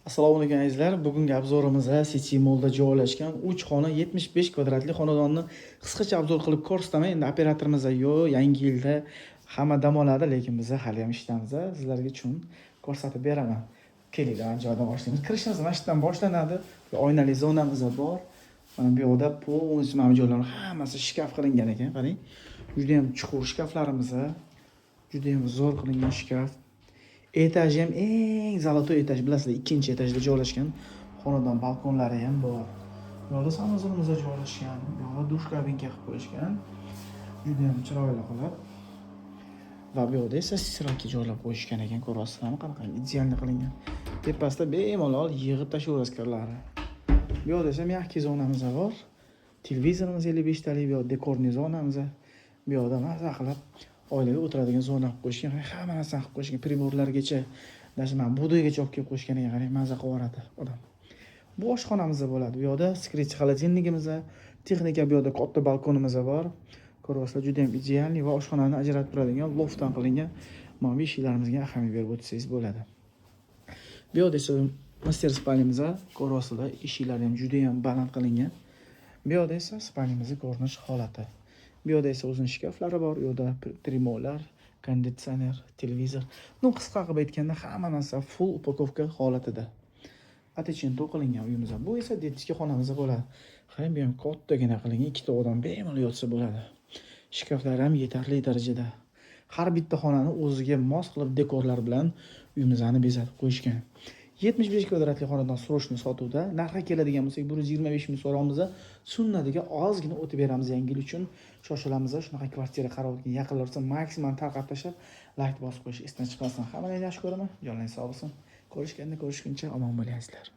Assalomu alaykum azizlar. Bugungi obzorimiz City Mallda joylashgan 3 xona 75 kvadratli xonadonni qisqacha obzor qilib ko'rsataman. Endi operatorimiz yo'q, yangi yilda hamma dam oladi, lekin biz hali ham ishdamiz. Sizlarga uchun ko'rsatib beraman. Kelinglar, joydan boshlaymiz. Kirishimiz mana shu yerdan boshlanadi. Oynali zonamiz bor. Mana bu yerda polniy mana joylarning hammasi shkaf qilingan ekan. Qarang. Juda ham chuqur shkaflarimiz, juda ham zo'r qilingan shkaf. Etaj ham eng zalotoy etaj, bilasizlar, ikkinchi etajda joylashgan. Xonadon balkonlari ham bor. Yo'lda sanozorimiz joylashgan. Yo'lda dush kabinka qilib qo'yishgan. Juda ham chiroyli qilib. Va bu yerda esa siraki joylab qo'yishgan ekan, ko'rasizlarmi qanaqa idealni qilingan. Tepasida bemalol yig'ib tashlayverasiz kirlari. Bu yerda esa mягкий zonamiz bor. Televizorimiz 55 talik, bu yerda dekorniy zonamiz. Bu yerda maza qilib oilaga o'tiradigan zona qilib qo'yishgan, hamma narsani qilib qo'yishgan, priborlargacha, даже mana budaygacha olib kelib qo'yishgan ekan, qarang, maza qilib yuboradi odam. Bu oshxonamiz bo'ladi. Bu yerda skrit xolodilnigimiz, texnika, bu yerda katta balkonimiz bor. Ko'ryapsizlar, juda ham idealniy va oshxonani ajratib turadigan loftdan qilingan. Mana bu eshiklarimizga ahamiyat berib o'tsangiz bo'ladi. Bu yerda esa master spalnimiz, ko'ryapsizlar, eshiklari ham juda ham baland qilingan. Bu yerda esa spalnimizning ko'rinish holati. Bu yerda esa o'zining shkaflari bor, u yerda trimolar, konditsioner, televizor. Qisqa qilib aytganda hamma narsa full upakovka holatida. Atechento qilingan uyimiz. Bu esa detskiy xonamiz bo'ladi. Qarang, bu ham kattagina qilingan, ikkita odam bemalol yotsa bo'ladi. Shkaflar ham yetarli darajada. Har bitta xonani o'ziga mos qilib dekorlar bilan uyimizni bezatib qo'yishgan. 75 kvadratli xonadon srochniy sotuvda. Narxga keladigan bo'lsak, 125 ming so'raymiz. Sunnatiga ozgina o'tib beramiz yangi yil uchun. Shoshilamiz, shunaqa kvartira qaror qilgan yaqinlar bo'lsa maksimum tarqatib tashlab, like bosib qo'yish esdan chiqmasin. Hammalarni yaxshi ko'raman. Jonlaringiz sog' bo'lsin. Ko'rishguncha omon bo'lasizlar.